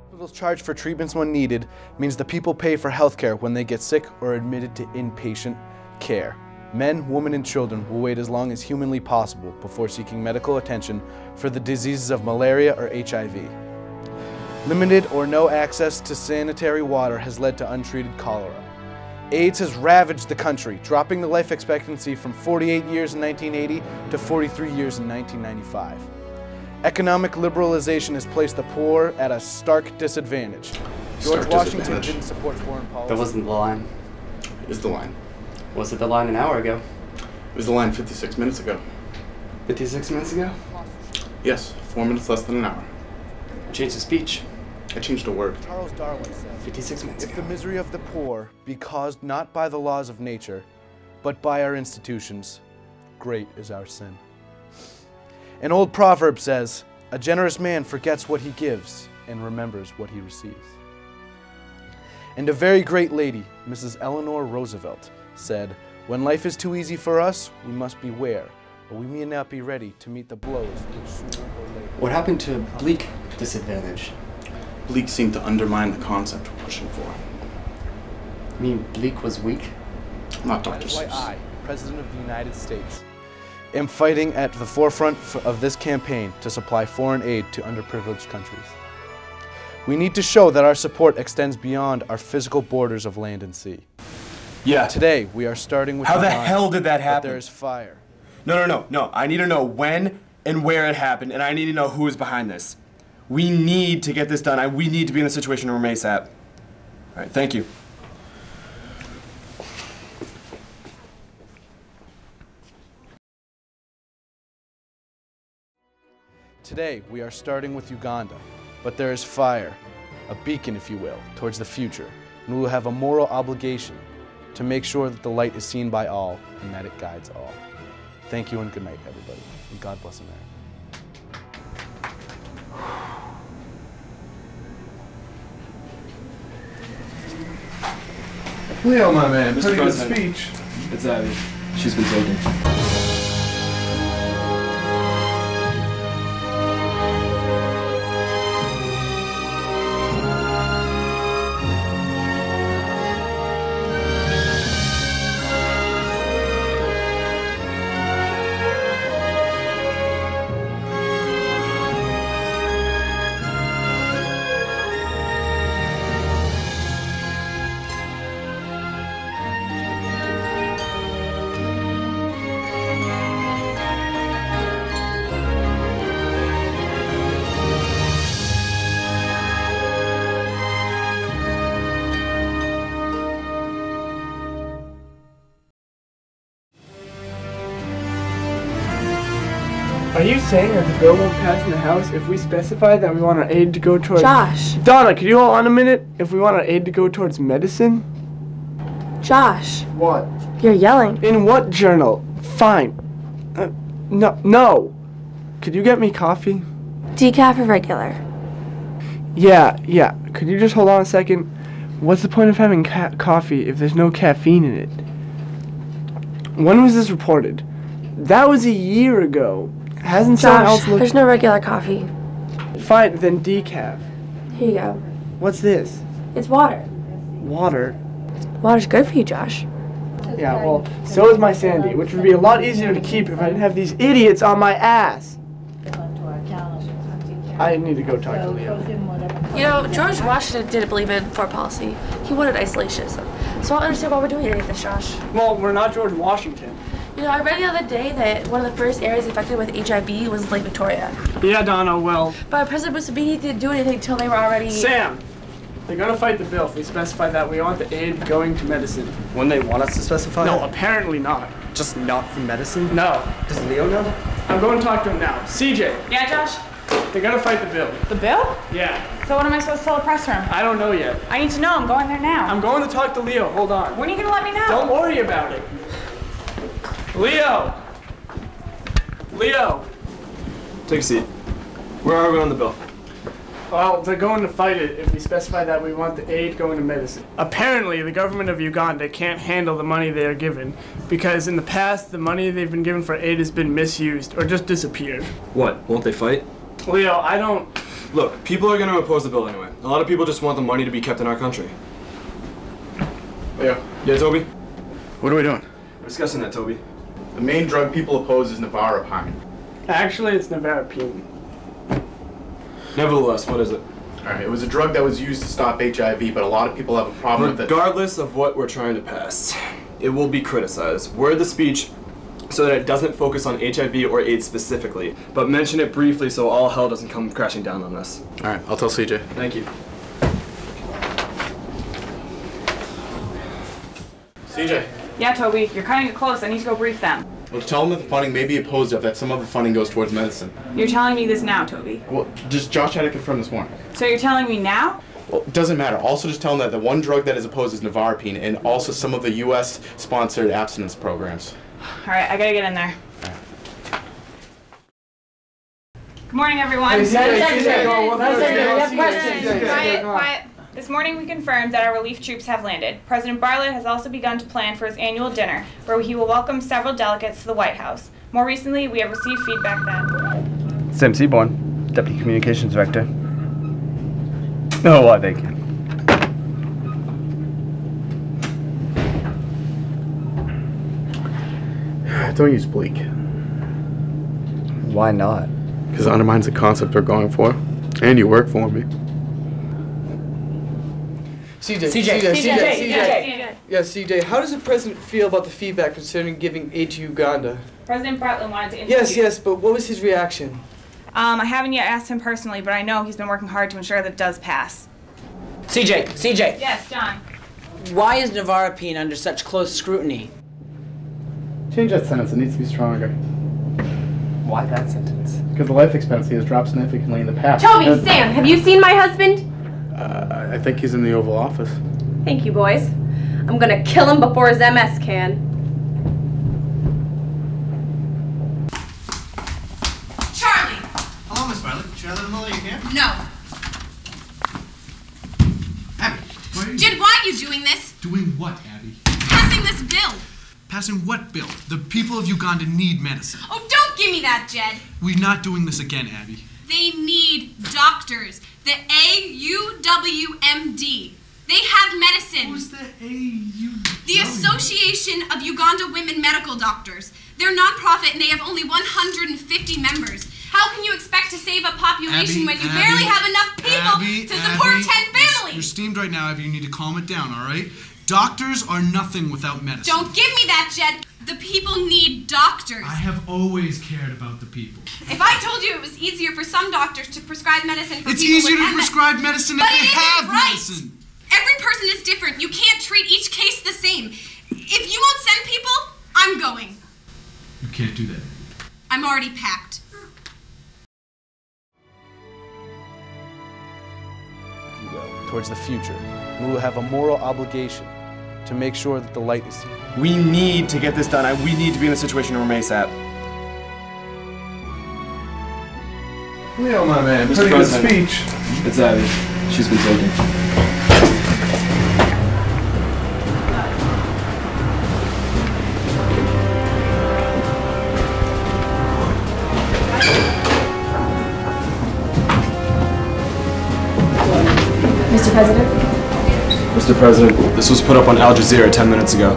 Hospitals charge for treatments when needed means the people pay for healthcare when they get sick or admitted to inpatient care. Men, women, and children will wait as long as humanly possible before seeking medical attention for the diseases of malaria or HIV. Limited or no access to sanitary water has led to untreated cholera. AIDS has ravaged the country, dropping the life expectancy from 48 years in 1980 to 43 years in 1995. Economic liberalization has placed the poor at a stark disadvantage. George Washington didn't support foreign policy. That wasn't the line. Is the line. Was it the line an hour ago? It was the line 56 minutes ago. 56 minutes ago? Yes, 4 minutes less than an hour. Change the speech. I changed a word. Charles Darwin said, 56 minutes "If ago. the misery of the poor be caused not by the laws of nature, but by our institutions, great is our sin." An old proverb says, "A generous man forgets what he gives and remembers what he receives." And a very great lady, Mrs. Eleanor Roosevelt, said, "When life is too easy for us, we must beware, or we may not be ready to meet the blows which sooner or later." What happened to bleak disadvantage? Bleak seemed to undermine the concept we're pushing for. You mean bleak was weak? Not Dr. That's why Seuss. I, President of the United States, am fighting at the forefront of this campaign to supply foreign aid to underprivileged countries. We need to show that our support extends beyond our physical borders of land and sea. Yeah. Today, we are starting with How the Uganda, hell did that but happen? there's fire. No. I need to know when and where it happened, and I need to know who is behind this. We need to get this done. We need to be in the situation room ASAP. All right, thank you. Today, we are starting with Uganda, but there is fire, a beacon, if you will, towards the future, and we will have a moral obligation to make sure that the light is seen by all and that it guides all. Thank you and good night, everybody, and God bless America. Leo, my man, Mr. pretty good President. speech. It's Abby. She's been taken. Are you saying that the bill won't pass in the House if we specify that we want our aid to go towards... Josh! Donna, could you hold on a minute? If we want our aid to go towards medicine? Josh! What? You're yelling. In what journal? Fine. No. Could you get me coffee? Decaf or regular? Yeah. Could you just hold on a second? What's the point of having coffee if there's no caffeine in it? When was this reported? That was a year ago. Hasn't someone Josh, else looked... there's no regular coffee. Fine, then decaf. Here you go. What's this? It's water. Water? Water's good for you, Josh. Yeah, well, so is my Sandy, which would be a lot easier to keep if I didn't have these idiots on my ass. I need to go talk to Leo. You know, George Washington didn't believe in foreign policy. He wanted isolationism. So I don't understand why we're doing any of this, Josh. Well, we're not George Washington. You know, I read the other day that one of the first areas infected with HIV was Lake Victoria. Yeah, Donna, well... But President Museveni didn't do anything until they were already... Sam! They're gonna fight the bill if we specify that we want the aid going to medicine. When they want us to specify? No, apparently not. Just not for medicine? No. Does Leo know? I'm going to talk to him now. CJ! Yeah, Josh? They're gonna fight the bill. The bill? Yeah. So what am I supposed to tell the press room? I don't know yet. I need to know. I'm going there now. I'm going to talk to Leo. Hold on. When are you going to let me know? Don't worry about it. Leo! Take a seat. Where are we on the bill? Well, they're going to fight it if we specify that we want the aid going to medicine. Apparently, the government of Uganda can't handle the money they are given because in the past, the money they've been given for aid has been misused or just disappeared. What? Won't they fight? Leo, I don't... Look, people are going to oppose the bill anyway. A lot of people just want the money to be kept in our country. Yeah. Yeah, Toby? What are we doing? We're discussing that, Toby. The main drug people oppose is Navarapine. Actually, it's Navarapine. Nevertheless, what is it? Alright, it was a drug that was used to stop HIV, but a lot of people have a problem with it. Regardless of what we're trying to pass, it will be criticized. Word the speech so that it doesn't focus on HIV or AIDS specifically, but mention it briefly so all hell doesn't come crashing down on us. Alright, I'll tell CJ. Thank you. CJ. Yeah, Toby, you're cutting it close. I need to go brief them. Well, tell them that the funding may be opposed of, that some of the funding goes towards medicine. You're telling me this now, Toby. Well, just Josh had to confirm this morning. So you're telling me now? Well, it doesn't matter. Also just tell them that the one drug that is opposed is Navarapine, and also some of the U.S.-sponsored abstinence programs. All right, I gotta get in there. Good morning, everyone. Quiet, quiet. This morning we confirmed that our relief troops have landed. President Bartlett has also begun to plan for his annual dinner, where he will welcome several delegates to the White House. More recently, we have received feedback that... Sam Seaborn, Deputy Communications Director. Oh, why, thank you. Don't use bleak. Why not? Because it undermines the concept we're going for. And you work for me. CJ. Yes, CJ. How does the president feel about the feedback concerning giving aid to Uganda? President Bartlett wanted to institute... Yes, but what was his reaction? I haven't yet asked him personally, but I know he's been working hard to ensure that it does pass. CJ. Yes, John. Why is Navarapine under such close scrutiny? Change that sentence. It needs to be stronger. Why that sentence? Because the life expectancy has dropped significantly in the past. Toby, Sam, have you seen my husband? I think he's in the Oval Office. Thank you, boys. I'm gonna kill him before his MS can. Charlie! Hello, Miss Violet. Should I let them know that you're here? No. Abby, why are you... Jed, why are you doing this? Doing what, Abby? Passing this bill. Passing what bill? The people of Uganda need medicine. Oh, don't give me that, Jed. We're not doing this again, Abby. They need doctors. The AUWMD. They have medicine. Who's the AUW? The Association of Uganda Women Medical Doctors. They're nonprofit and they have only 150 members. How can you expect to save a population when you barely have enough people to support 10 families? You're steamed right now, Abby. You need to calm it down, all right? Doctors are nothing without medicine. Don't give me that, Jed. The people need doctors. I have always cared about the people. If I told you it was easier for some doctors to prescribe medicine for It's people easier with to MS, prescribe medicine if but they it have isn't right. medicine. Every person is different. You can't treat each case the same. If you won't send people, I'm going. You can't do that. I'm already packed. If you will, towards the future, we will have a moral obligation to make sure that the light is seen. We need to get this done. We need to be in the situation we're ASAP. Leo, my man. Mr. Pretty good President. speech. It's Abby. She's been taken. Mr. President? Mr. President, this was put up on Al Jazeera 10 minutes ago.